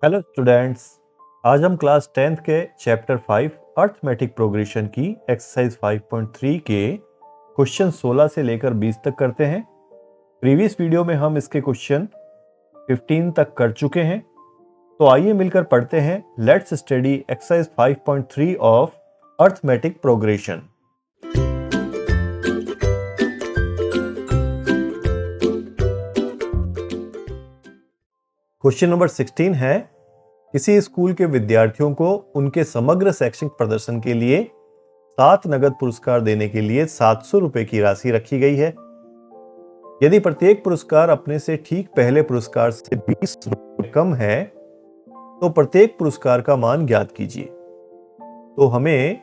Hello students, आज हम class 10th के चैप्टर 5 अर्थमेटिक प्रोग्रेशन की एक्सरसाइज 5.3 के क्वेश्चन 16 से लेकर 20 तक करते हैं। प्रीवियस वीडियो में हम इसके क्वेश्चन 15 तक कर चुके हैं, तो आइए मिलकर पढ़ते हैं। Let's study exercise 5.3 of arithmetic progression. Question number 16 है, किसी स्कूल के विद्यार्थियों को उनके समग्र शैक्षणिक प्रदर्शन के लिए 7 नगद पुरस्कार देने के लिए 700 रुपए की राशि रखी गई है। यदि प्रत्येक पुरस्कार अपने से ठीक पहले पुरस्कार से 20 रुपए कम है तो प्रत्येक पुरस्कार का मान ज्ञात कीजिए। तो हमें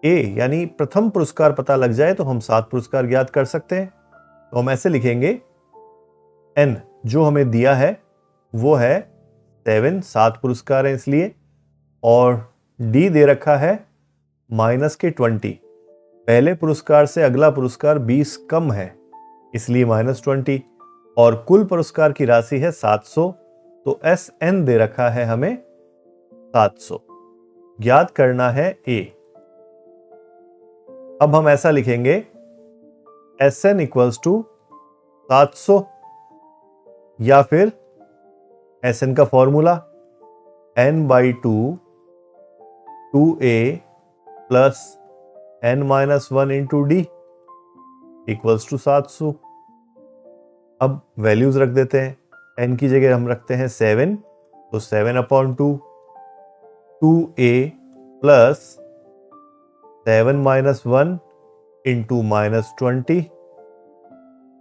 ए यानी प्रथम पुरस्कार पता लग जाए तो हम 7 पुरस्कार ज्ञात कर सकते हैं। तो हम ऐसे लिखेंगे, एन जो हमें दिया है वो है 7 पुरस्कार है इसलिए, और डी दे रखा है -20। पहले पुरस्कार से अगला पुरस्कार 20 कम है इसलिए -20, और कुल पुरस्कार की राशि है 700, तो एस एन दे रखा है हमें 700। ज्ञात करना है ए। अब हम ऐसा लिखेंगे, एस एन इक्वल्स टू 700, या फिर एस एन का formula n/2 2a plus n-1 into D equals to 700। अब वैल्यूज रख देते हैं। n की जगह हम रखते हैं 7, तो 7/2 2a plus 7-1 into -20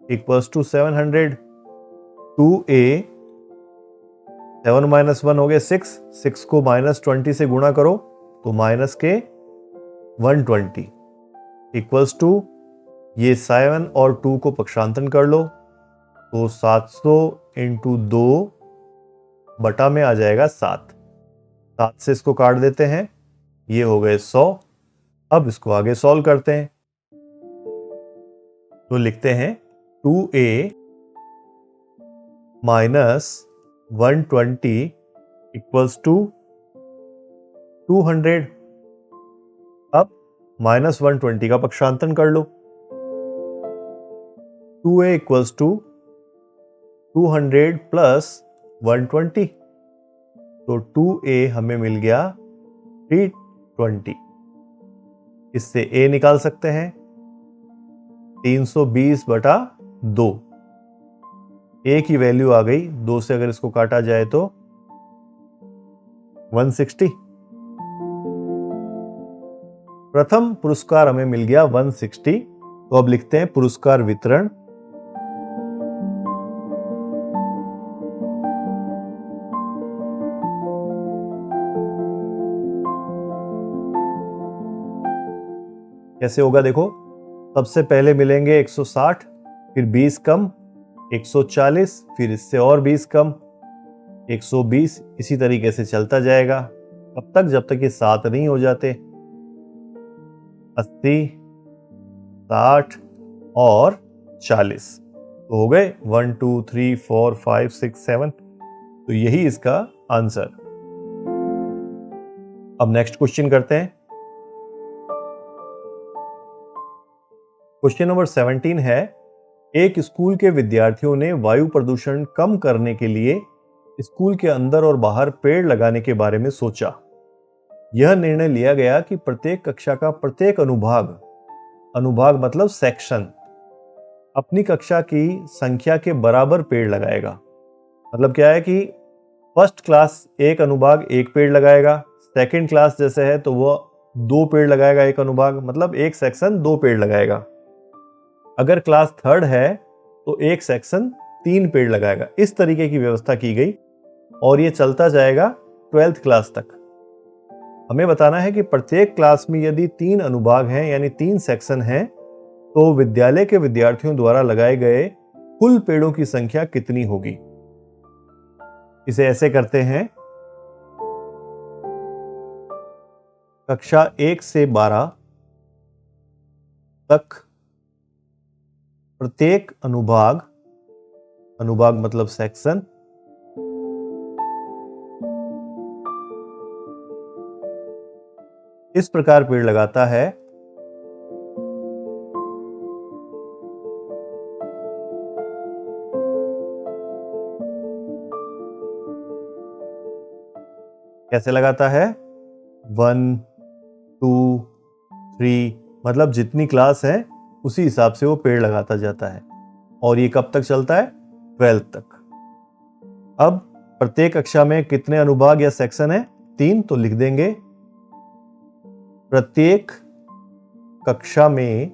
equals to 700। 2a 7-1 हो गए 6 को -20 से गुणा करो तो -120 इक्वल्स टू, ये 7 और 2 को पक्षांतरण कर लो तो 700 इंटू 2 बटा में आ जाएगा 7 से इसको काट देते हैं, ये हो गए 100। अब इसको आगे सॉल्व करते हैं, तो लिखते हैं 2a -120 इक्वल्स टू 200। अब -120 का पक्षांतरण कर लो, 2a इक्वल्स टू 200 प्लस 120, तो 2a हमें मिल गया 320। इससे a निकाल सकते हैं 320/2। a की वैल्यू आ गई, 2 से अगर इसको काटा जाए तो 160। प्रथम पुरस्कार हमें मिल गया 160। तो अब लिखते हैं पुरस्कार वितरण। कैसे होगा देखो, सबसे पहले मिलेंगे 160, फिर 20 कम 140, फिर इससे और 20 कम 120, इसी तरीके से चलता जाएगा तब तक जब तक ये 7 नहीं हो जाते। 80, 60 और 40 तो हो गए 1 2 3 4 5 6 7, तो यही इसका आंसर। अब नेक्स्ट क्वेश्चन करते हैं। क्वेश्चन नंबर 17 है, एक स्कूल के विद्यार्थियों ने वायु प्रदूषण कम करने के लिए स्कूल के अंदर और बाहर पेड़ लगाने के बारे में सोचा। यह निर्णय लिया गया कि प्रत्येक कक्षा का प्रत्येक अनुभाग मतलब सेक्शन अपनी कक्षा की संख्या के बराबर पेड़ लगाएगा। मतलब क्या है कि फर्स्ट क्लास एक अनुभाग एक पेड़ लगाएगा, सेकंड क्लास जैसे है तो वो 2 पेड़ लगाएगा एक अनुभाग, मतलब एक सेक्शन 2 पेड़ लगाएगा। अगर क्लास थर्ड है तो एक सेक्शन 3 पेड़ लगाएगा। इस तरीके की व्यवस्था की गई और ये चलता जाएगा 12th क्लास तक। हमें बताना है कि प्रत्येक क्लास में यदि 3 अनुभाग हैं यानी 3 सेक्शन हैं तो विद्यालय के विद्यार्थियों द्वारा लगाए गए कुल पेड़ों की संख्या कितनी होगी। इसे ऐसे करते हैं, कक्षा 1 से 12 तक प्रत्येक अनुभाग मतलब सेक्शन इस प्रकार पेड़ लगाता है, कैसे लगाता है? 1, 2, 3, मतलब जितनी क्लास है उसी हिसाब से वो पेड़ लगाता जाता है। और ये कब तक चलता है? 12th तक। अब प्रत्येक कक्षा में कितने अनुभाग या सेक्शन है? 3, तो लिख देंगे प्रत्येक कक्षा में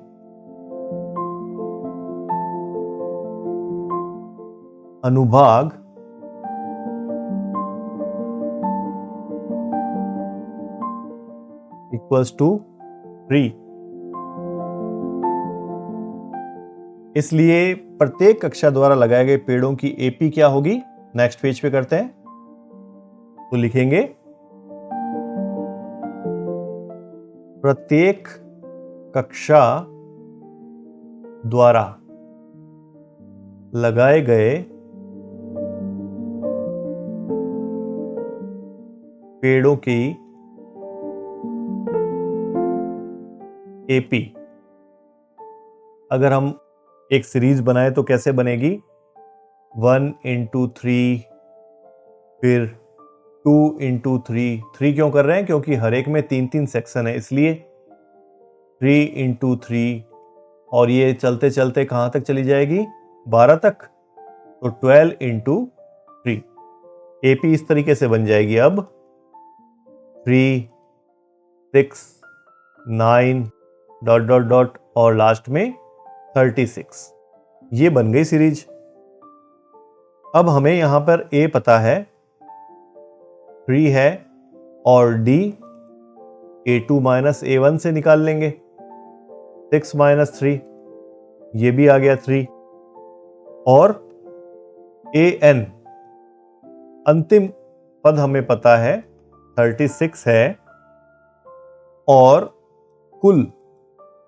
अनुभाग इक्वल्स टू 3। इसलिए प्रत्येक कक्षा द्वारा लगाए गए पेड़ों की एपी क्या होगी? नेक्स्ट पेज पे करते हैं, तो लिखेंगे प्रत्येक कक्षा द्वारा लगाए गए पेड़ों की एपी। अगर हम एक सीरीज बनाए तो कैसे बनेगी? 1 into 3, फिर 2 into 3। 3 क्यों कर रहे हैं? क्योंकि हर एक में 3-3 सेक्शन है, इसलिए 3 into 3। और ये चलते चलते कहां तक चली जाएगी? 12 तक, तो 12 into 3। एपी इस तरीके से बन जाएगी। अब 3, 6, 9 ... और लास्ट में 36। ये बन गई सीरीज। अब हमें यहां पर ए पता है, 3 है, और डी A2 - A1 से निकाल लेंगे। 6 - 3, ये भी आ गया 3। और AN अंतिम पद हमें पता है 36 है, और कुल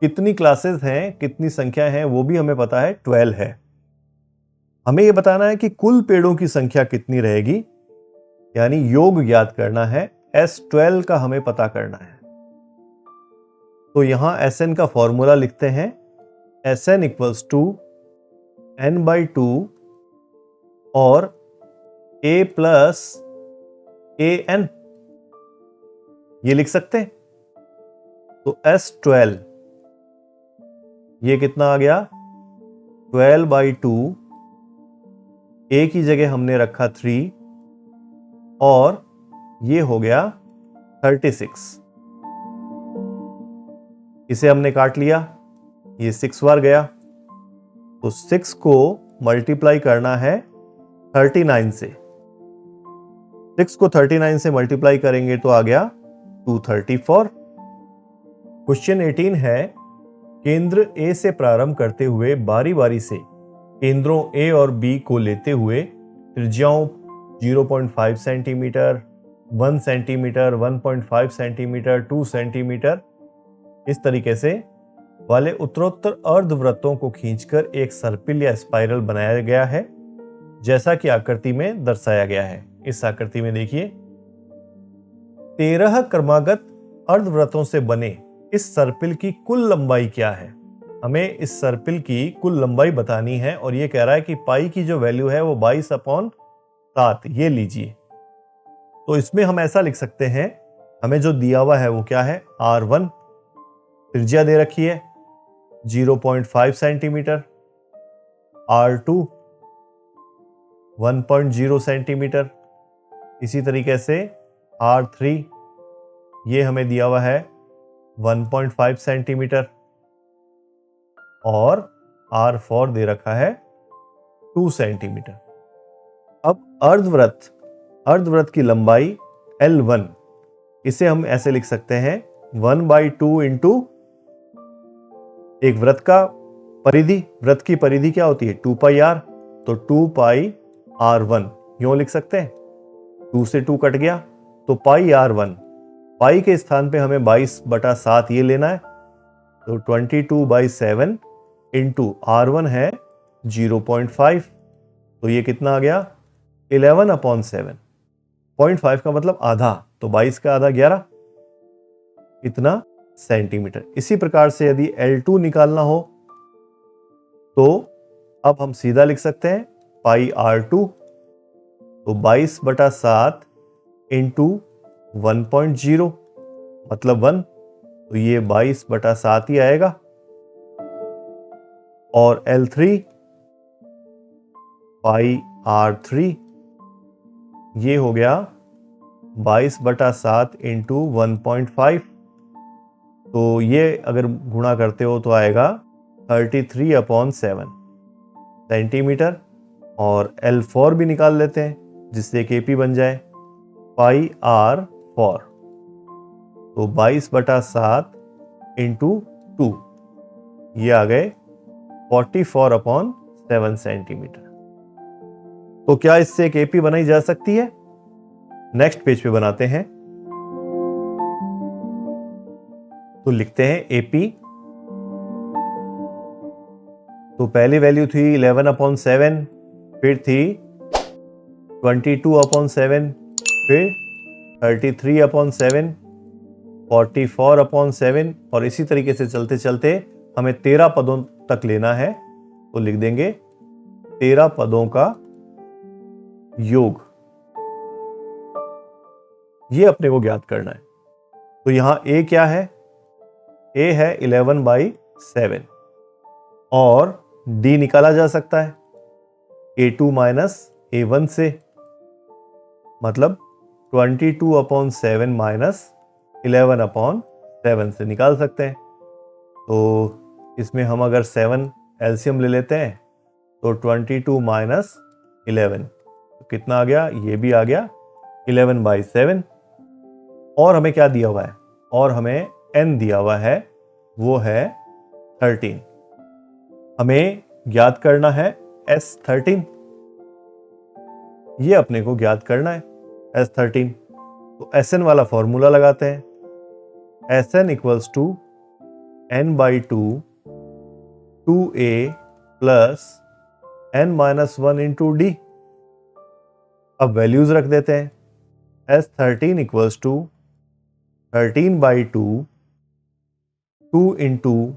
कितनी क्लासेस हैं, कितनी संख्या है, वो भी हमें पता है 12 है। हमें यह बताना है कि कुल पेड़ों की संख्या कितनी रहेगी, यानी योग ज्ञात करना है। S12 का हमें पता करना है। तो यहां SN का फॉर्मूला लिखते हैं, SN इक्वल्स टू N/2 और A प्लस AN, ये लिख सकते हैं। तो S12 ये कितना आ गया? 12/2। A की जगह हमने रखा 3, और ये हो गया 36। इसे हमने काट लिया, ये 6 बार गया, तो 6 को मल्टीप्लाई करना है 39 से। 6 को 39 से मल्टीप्लाई करेंगे तो आ गया 234। क्वेश्चन 18 है, केंद्र A से प्रारंभ करते हुए बारी बारी से केंद्रों A और B को लेते हुए त्रिज्याओं 0.5 सेंटीमीटर, 1 सेंटीमीटर, 1.5 सेंटीमीटर, 2 सेंटीमीटर, इस तरीके से वाले उत्तरोत्तर अर्धवृत्तों को खींचकर एक सर्पिल या स्पाइरल बनाया गया है, जैसा कि आकृति में दर्शाया गया है। इस आकृति में देखिए, 13 क्रमागत अर्धवृत्तों से बने इस सर्पिल की कुल लंबाई क्या है? हमें इस सर्पिल की कुल लंबाई बतानी है, और ये कह रहा है कि पाई की जो वैल्यू है वो 22/7, ये लीजिए। तो इसमें हम ऐसा लिख सकते हैं, हमें जो दिया हुआ है वो क्या है? R1 त्रिज्या दे रखी है 0.5 सेंटीमीटर, R2 1.0 सेंटीमीटर, इसी तरीके से R3 ये हमें दिया हुआ है 1.5 सेंटीमीटर, और R4 दे रखा है 2 सेंटीमीटर। अब अर्धवृत्त की लंबाई L1, इसे हम ऐसे लिख सकते हैं 1/2 इंटू एक वृत्त का परिधि। वृत्त की परिधि क्या होती है? 2πr, तो 2πr1 यूं लिख सकते हैं। 2 से 2 कट गया, तो πr1, पाई के स्थान पे हमें 22/7 ये लेना है, तो 22/7 इंटू R1 है 0.5, तो ये कितना आ गया? 11/7। 0.5 का मतलब आधा, तो 22 का आधा 11, इतना सेंटीमीटर। इसी प्रकार से यदि L2 निकालना हो तो अब हम सीधा लिख सकते हैं पाई R2, तो 22/7 इंटू 1.0 मतलब 1, तो ये 22/7 ही आएगा। और L3 पाई R3 ये हो गया 22/7 इंटू 1.5, तो ये अगर गुणा करते हो तो आएगा 33/7 सेंटीमीटर। और L4 भी निकाल लेते हैं जिससे एक AP बन जाए पाई R4, तो 22/7 इंटू 2 ये आ गए 44/7 सेंटीमीटर। तो क्या इससे एक AP बनाई जा सकती है? नेक्स्ट पेज पे बनाते हैं। तो लिखते हैं AP। तो पहली वैल्यू थी 11/7, फिर थी 22/7, फिर 33/7, 44/7, और इसी तरीके से चलते चलते हमें 13 पदों तक लेना है। तो लिख देंगे 13 पदों का योग, ये अपने को ज्ञात करना है। तो यहां A क्या है? A है 11/7 और D निकाला जा सकता है A2 माइनस A1 से, मतलब 22/7 माइनस 11/7 से निकाल सकते हैं। तो इसमें हम अगर 7 एलसीएम ले लेते हैं तो 22 माइनस 11 तो कितना आ गया? ये भी आ गया 11/7। और हमें क्या दिया हुआ है? और हमें n दिया हुआ है, वो है 13। हमें ज्ञात करना है S13, ये अपने को ज्ञात करना है S13। तो Sn वाला फॉर्मूला लगाते हैं, Sn equals to n/2 2a plus n-1 into D। अब वैल्यूज रख देते हैं, S13 equals to 13/2 2 into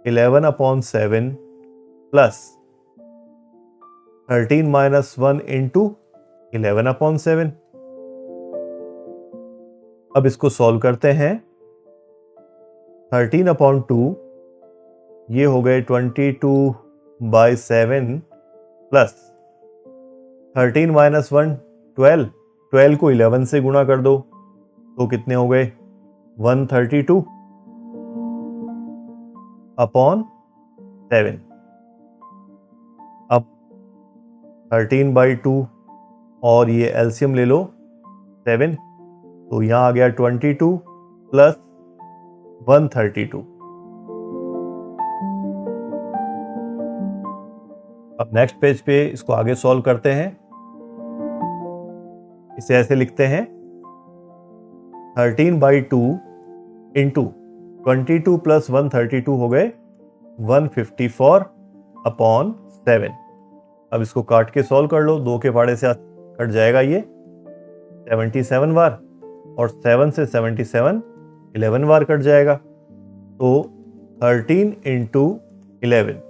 11/7 plus 13-1 into 11/7। अब इसको सॉल्व करते हैं। 13/2 ये हो गए 22/7 प्लस 13-1 12, 12 को 11 से गुणा कर दो तो कितने हो गए? 132/7। अब 13/2 और ये एलसीएम ले लो 7, तो यहां आ गया 22 प्लस 132। अब नेक्स्ट पेज पे इसको आगे सॉल्व करते हैं। इसे ऐसे लिखते हैं 13/2 इंटू 22 प्लस 132 हो गए 154/7। अब इसको काट के सॉल्व कर लो, 2 के फाड़े से कट जाएगा ये 77 बार, और 7 से 77 11 बार कट जाएगा। तो 13 इंटू 11,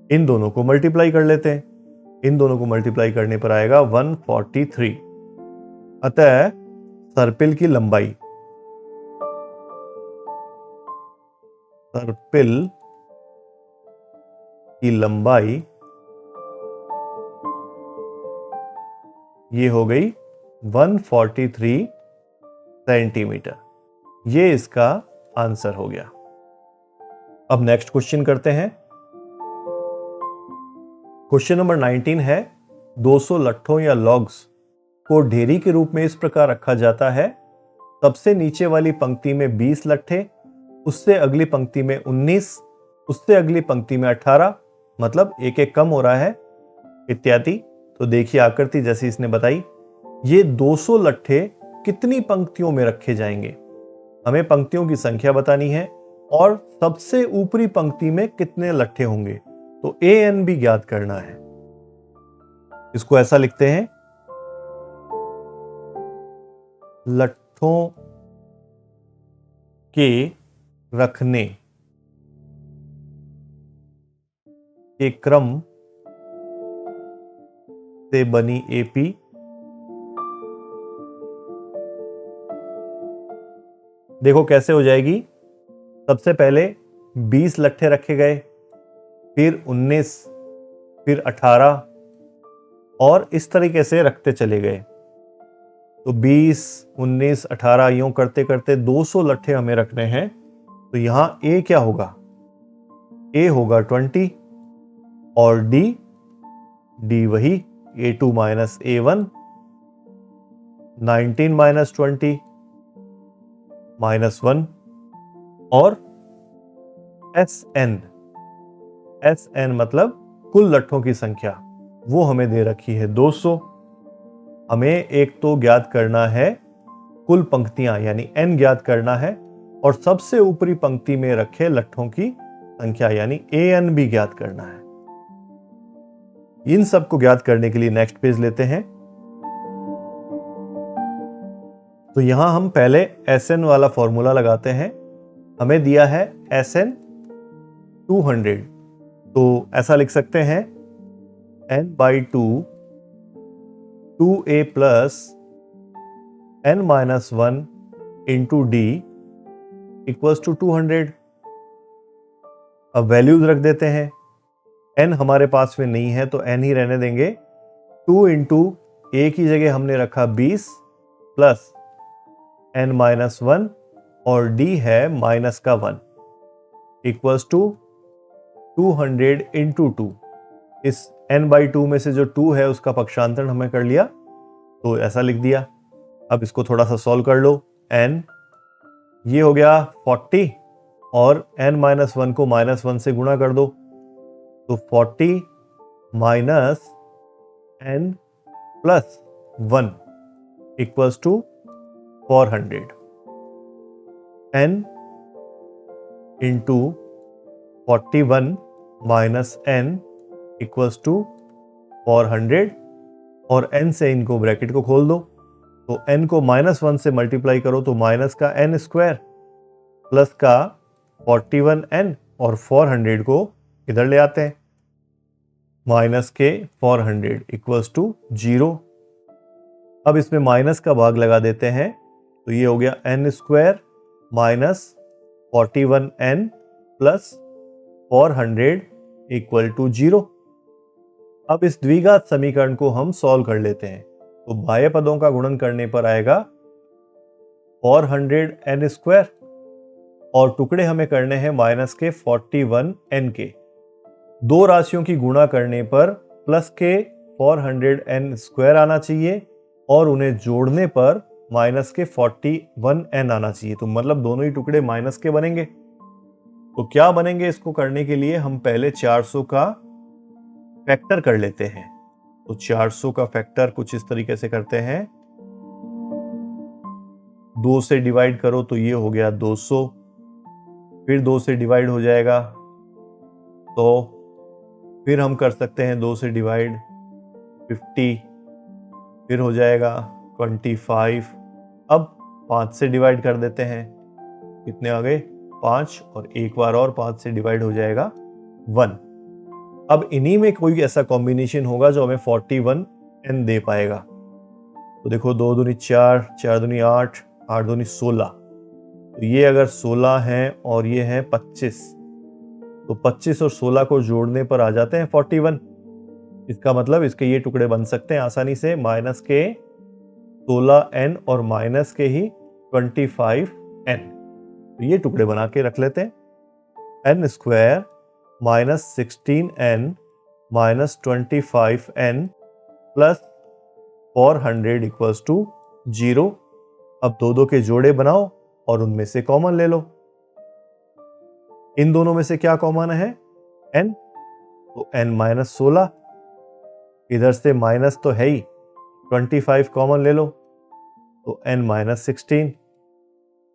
इन दोनों को मल्टीप्लाई कर लेते हैं। इन दोनों को मल्टीप्लाई करने पर आएगा 143। अतः सर्पिल की लंबाई, सर्पिल की लंबाई ये हो गई 143 सेंटीमीटर। ये इसका आंसर हो गया। अब नेक्स्ट क्वेश्चन करते हैं। क्वेश्चन नंबर 19 है, 200 लट्ठों या लॉग्स को ढेरी के रूप में इस प्रकार रखा जाता है, सबसे नीचे वाली पंक्ति में 20 लट्ठे, उससे अगली पंक्ति में 19, उससे अगली पंक्ति में 18, मतलब एक एक कम हो रहा है इत्यादि। तो देखिए आकृति जैसी इसने बताई, ये 200 लट्ठे कितनी पंक्तियों में रखे जाएंगे? हमें पंक्तियों की संख्या बतानी है और सबसे ऊपरी पंक्ति में कितने लट्ठे होंगे, तो an भी ज्ञात करना है। इसको ऐसा लिखते हैं, लट्ठों के रखने के क्रम से बनी एपी देखो कैसे हो जाएगी। सबसे पहले 20 लट्ठे रखे गए, फिर 19, फिर 18 और इस तरीके से रखते चले गए। तो 20, 19, 18 यूं करते करते 200 लट्ठे हमें रखने हैं। तो यहां ए क्या होगा? ए होगा 20 और डी वही A2 minus A1, 19 minus 20 minus 1 और SN मतलब कुल लट्ठों की संख्या, वो हमें दे रखी है 200। हमें एक तो ज्ञात करना है कुल पंक्तियां यानी n ज्ञात करना है और सबसे ऊपरी पंक्ति में रखे लट्ठों की संख्या यानी AN भी ज्ञात करना है। इन सब को ज्ञात करने के लिए नेक्स्ट पेज लेते हैं। तो यहां हम पहले SN वाला फॉर्मूला लगाते हैं। हमें दिया है SN 200, तो ऐसा लिख सकते हैं n/2 2a plus n-1 into d equals to 200। अब वैल्यूज रख देते हैं। n हमारे पास में नहीं है तो n ही रहने देंगे। 2 इंटू a की जगह हमने रखा 20 प्लस n-1 और d है माइनस का 1 इक्वल्स टू 200 इंटू 2। इस n/2 में से जो 2 है उसका पक्षांतरण हमें कर लिया तो ऐसा लिख दिया। अब इसको थोड़ा सा सॉल्व कर लो। n ये हो गया 40 और n-1 को -1 से गुणा कर दो तो 40 minus n plus 1 equals to 400। n into 41 minus n equals to 400 और n से इनको ब्रैकेट को खोल दो तो n को -1 से मल्टीप्लाई करो तो माइनस का n स्क्वायर प्लस का 41n और 400 को इधर ले आते हैं। माइनस के 400 इक्वल्स टू 0। अब इसमें माइनस का भाग लगा देते हैं तो ये हो गया n square minus 41n plus 400 equal to 0। अब इस द्विघात समीकरण को हम सॉल्व कर लेते हैं तो बाह्य पदों का गुणन करने पर आएगा 400n स्क्वायर और टुकड़े हमें करने हैं माइनस के 41n के। दो राशियों की गुणा करने पर प्लस के 400n स्क्वायर आना चाहिए और उन्हें जोड़ने पर माइनस के 41n आना चाहिए। तो मतलब दोनों ही टुकड़े माइनस के बनेंगे। तो क्या बनेंगे? इसको करने के लिए हम पहले 400 का फैक्टर कर लेते हैं। तो 400 का फैक्टर कुछ इस तरीके से करते हैं। 2 से डिवाइड करो तो ये हो गया 200, फिर 2 से डिवाइड हो जाएगा तो फिर हम कर सकते हैं 2 से डिवाइड 50, फिर हो जाएगा 25। अब 5 से डिवाइड कर देते हैं। कितने आ गए? 5 और एक बार और 5 से डिवाइड हो जाएगा 1। अब इन्हीं में कोई ऐसा कॉम्बिनेशन होगा जो हमें 41n दे पाएगा। तो देखो 2 दूनी 4, 4 दूनी 8, 8 दूनी 16। तो ये अगर 16 है और ये है 25 तो 25 और 16 को जोड़ने पर आ जाते हैं 41। इसका मतलब इसके ये टुकड़े बन सकते हैं आसानी से माइनस के 16n और माइनस के ही 25n। तो ये टुकड़े बना के रख लेते हैं। n square minus 16n minus 25n plus 400 equals to 0। अब दो के जोड़े बनाओ और उनमें से कॉमन ले लो। इन दोनों में से क्या कॉमन है? n। तो n माइनस 16, इधर से माइनस तो है ही, 25 कॉमन ले लो तो n minus 16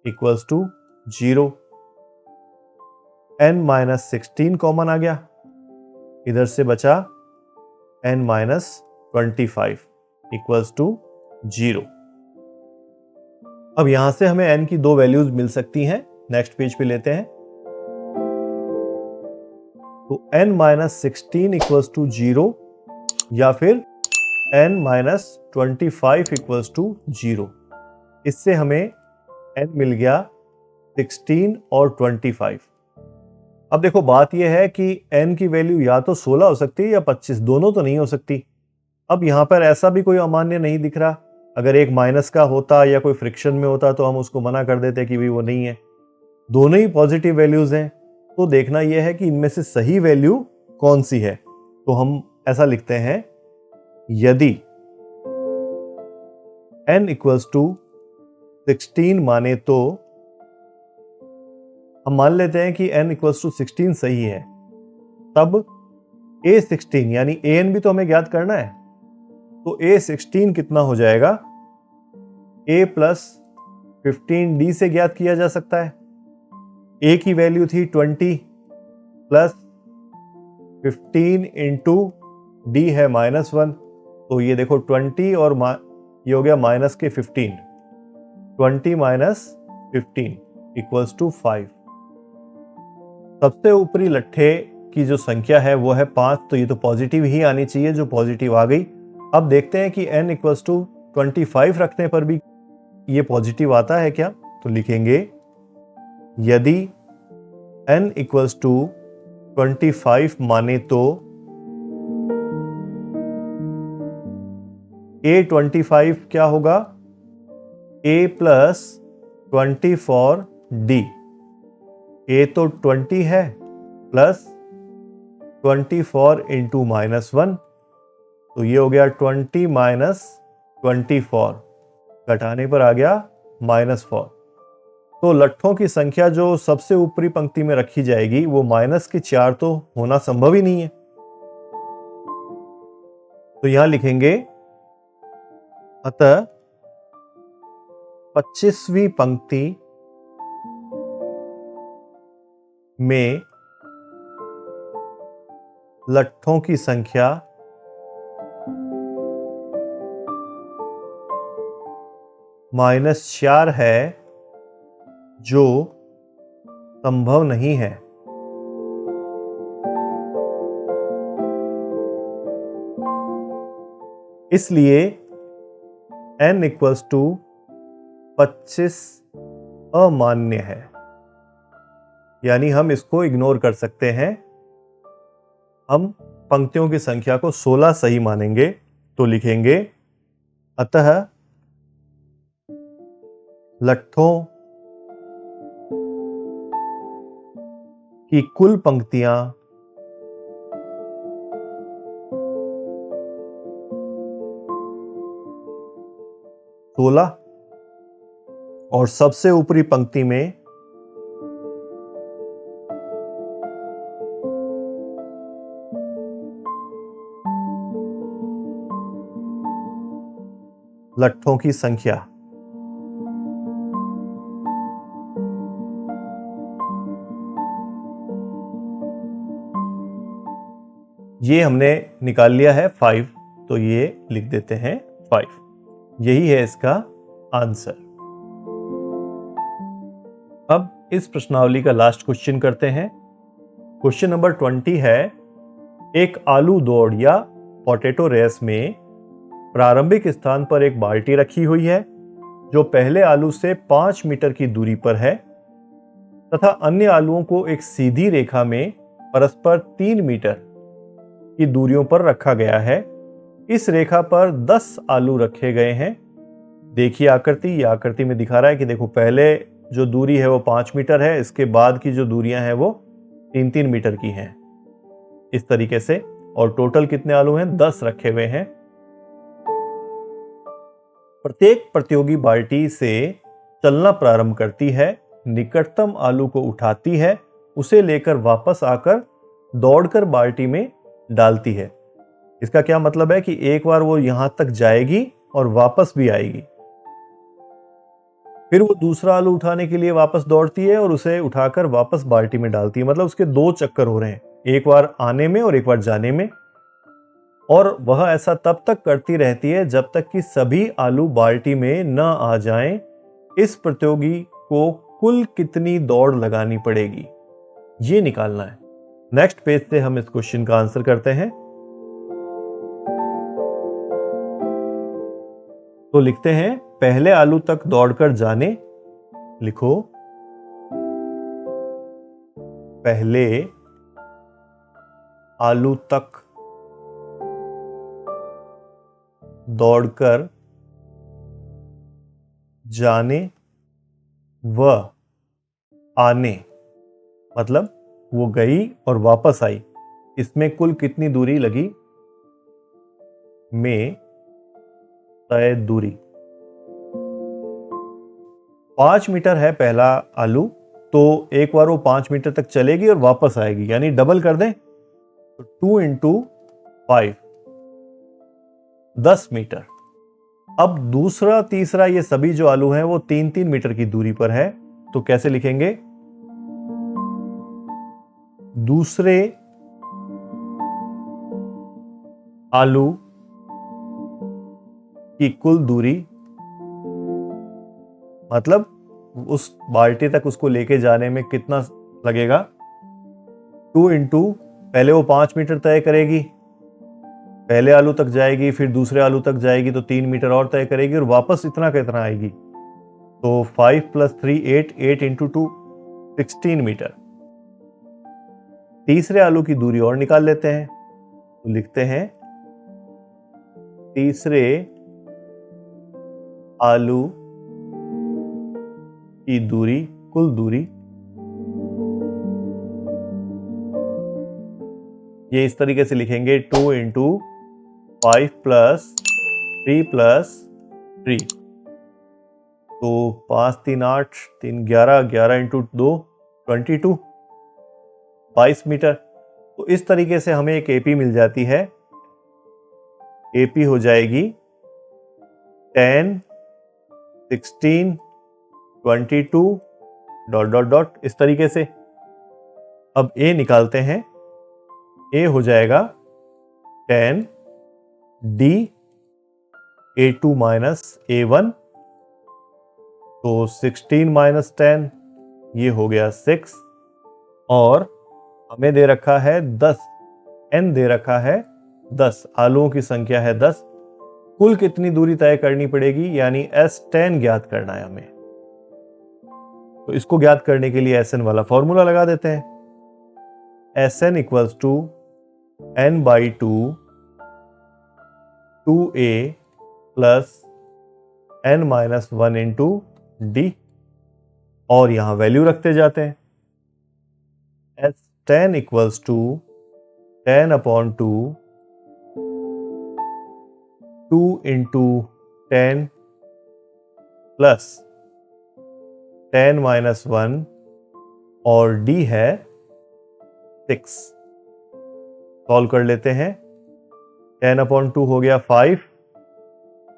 equals to 0। n minus 16 common आ गया, इधर से बचा n माइनस 25 इक्वल्स टू 0। अब यहां से हमें n की दो वैल्यूज मिल सकती हैं। नेक्स्ट पेज पे लेते हैं। तो n-16 इक्वल्स टू 0 या फिर n-25 इक्वल्स टू 0। इससे हमें n मिल गया 16 और 25। अब देखो बात यह है कि n की वैल्यू या तो 16 हो सकती है या 25, दोनों तो नहीं हो सकती। अब यहां पर ऐसा भी कोई अमान्य नहीं दिख रहा। अगर एक माइनस का होता या कोई फ्रिक्शन में होता तो हम उसको मना कर देते कि भाई वो नहीं है। दोनों ही पॉजिटिव वैल्यूज हैं, तो देखना यह है कि इनमें से सही वैल्यू कौन सी है। तो हम ऐसा लिखते हैं, यदि n इक्वल्स टू 16 माने तो हम मान लेते हैं कि n इक्वल्स टू 16 सही है, तब a16 यानी an भी तो हमें ज्ञात करना है। तो a16 कितना हो जाएगा, a प्लस 15d से ज्ञात किया जा सकता है। a की वैल्यू थी 20 प्लस 15 इंटू d है -1, तो ये देखो 20 और ये हो गया माइनस के 15, 20 माइनस 15 इक्वल्स टू 5। सबसे ऊपरी लट्ठे की जो संख्या है वो है 5, तो ये तो पॉजिटिव ही आनी चाहिए, जो पॉजिटिव आ गई। अब देखते हैं कि n इक्वल्स टू 25 रखने पर भी ये पॉजिटिव आता है क्या। तो लिखेंगे, यदि n इक्वल्स टू 25 माने तो a25 क्या होगा, a प्लस 24d। a तो 20 है प्लस 24 इंटू -1, तो ये हो गया 20 माइनस 24, घटाने पर आ गया -4। तो लट्ठों की संख्या जो सबसे ऊपरी पंक्ति में रखी जाएगी वो माइनस के 4 तो होना संभव ही नहीं है। तो यहां लिखेंगे, अतः 25वीं पंक्ति में लट्ठों की संख्या -4 है, जो संभव नहीं है। इसलिए n इक्वल्स टू 25 अमान्य है, यानी हम इसको इग्नोर कर सकते हैं। हम पंक्तियों की संख्या को 16 सही मानेंगे। तो लिखेंगे, अतः लट्ठों की कुल पंक्तियां 16 और सबसे ऊपरी पंक्ति में लट्ठों की संख्या। ये हमने निकाल लिया है 5, तो ये लिख देते हैं 5। यही है इसका आंसर। अब इस प्रश्नावली का लास्ट क्वेश्चन करते हैं। क्वेश्चन नंबर 20 है, एक आलू दौड़ या पोटैटो रेस में प्रारंभिक स्थान पर एक बाल्टी रखी हुई है जो पहले आलू से 5 मीटर की दूरी पर है तथा अन्य आलुओं को एक सीधी रेखा में परस्पर 3 मीटर की दूरियों पर रखा गया है। इस रेखा पर 10 आलू रखे गए हैं। देखिए आकृति, यह आकृति में दिखा रहा है कि देखो पहले जो दूरी है वो 5 मीटर है, इसके बाद की जो दूरियां हैं वो 3-3 मीटर की हैं, इस तरीके से। और टोटल कितने आलू हैं, 10 रखे हुए हैं। प्रत्येक प्रतियोगी बाल्टी से चलना प्रारंभ करती है, निकटतम आलू को उठाती है, उसे लेकर वापस आकर दौड़कर बाल्टी में डालती है। इसका क्या मतलब है कि एक बार वो यहां तक जाएगी और वापस भी आएगी, फिर वो दूसरा आलू उठाने के लिए वापस दौड़ती है और उसे उठाकर वापस बाल्टी में डालती है। मतलब उसके 2 चक्कर हो रहे हैं, एक बार आने में और एक बार जाने में। और वह ऐसा तब तक करती रहती है जब तक कि सभी आलू बाल्टी में न आ जाएं। इस प्रतियोगी को कुल कितनी दौड़ लगानी पड़ेगी, ये निकालना है। नेक्स्ट पेज से हम इस क्वेश्चन का आंसर करते हैं। तो लिखते हैं, पहले आलू तक दौड़कर जाने, लिखो पहले आलू तक दौड़कर जाने व आने, मतलब वो गई और वापस आई, इसमें कुल कितनी दूरी लगी, में तय दूरी। 5 मीटर है पहला आलू, तो एक बार वो 5 मीटर तक चलेगी और वापस आएगी, यानी डबल कर दें तो 2 इंटू 5 10 मीटर। अब दूसरा तीसरा ये सभी जो आलू हैं वो 3-3 मीटर की दूरी पर है, तो कैसे लिखेंगे, दूसरे आलू की कुल दूरी, मतलब उस बाल्टी तक उसको लेके जाने में कितना लगेगा, 2 इंटू पहले वो 5 मीटर तय करेगी, पहले आलू तक जाएगी, फिर दूसरे आलू तक जाएगी तो 3 मीटर और तय करेगी और वापस इतना कितना आएगी, तो 5 + 3 8, 8 इंटू 2 16 मीटर। तीसरे आलू की दूरी और निकाल लेते हैं, तो लिखते हैं तीसरे आलू की दूरी, कुल दूरी, ये इस तरीके से लिखेंगे 2 इंटू 5 + 3 + 3, तो 5 3 8 3 11, 11 इंटू 2 22, 22 मीटर। तो इस तरीके से हमें एक एपी मिल जाती है, एपी हो जाएगी 10 16 22 ... इस तरीके से। अब ए निकालते हैं, ए हो जाएगा 10 D A2 - A1, तो 16 - 10 ये हो गया 6, और हमें दे रखा है 10, n दे रखा है 10, आलूओं की संख्या है 10, कुल कितनी दूरी तय करनी पड़ेगी, यानी S10 ज्ञात करना है हमें। तो इसको ज्ञात करने के लिए SN वाला फॉर्मूला लगा देते हैं, SN = n/2 2a + n-1 into D, और यहां वैल्यू रखते जाते हैं। S10 = 10/2 2 इंटू 10 प्लस 10 - 1, और D है 6। सॉल्व कर लेते हैं, 10/2 हो गया 5,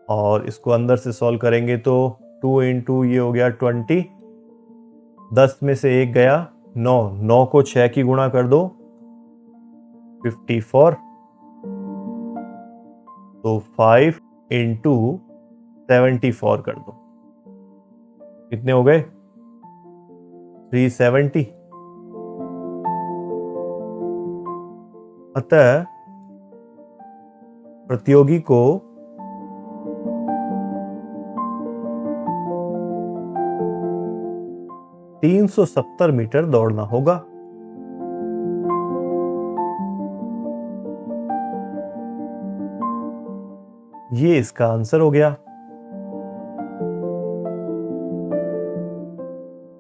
और इसको अंदर से सॉल्व करेंगे तो 2 इंटू ये हो गया 20, 10 में से 1 गया 9, 9 को 6 की गुणा कर दो 54, तो 5 इंटू 74 कर दो, कितने हो गए 370। अतः प्रतियोगी को ,370 मीटर दौड़ना होगा। ये इसका आंसर हो गया।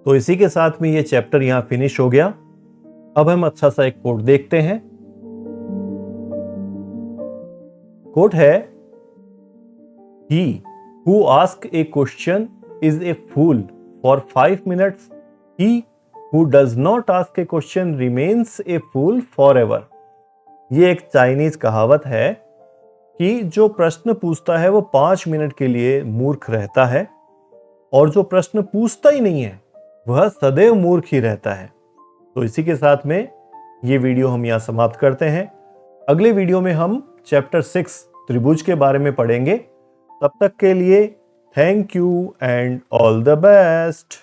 तो इसी के साथ में ये चैप्टर यहां फिनिश हो गया। अब हम अच्छा सा एक कोट देखते हैं। कोट है, He who asks a question is a fool for 5 minutes. He who does not ask a question remains a fool forever. ये एक चाइनीज कहावत है कि जो प्रश्न पूछता है वो 5 मिनट के लिए मूर्ख रहता है, और जो प्रश्न पूछता ही नहीं है वह सदैव मूर्ख ही रहता है। तो इसी के साथ में ये वीडियो हम यहाँ समाप्त करते हैं। अगले वीडियो में हम चैप्टर 6 त्रिभुज के बारे में पढ़ेंगे। तब तक के लिए thank you and all the best.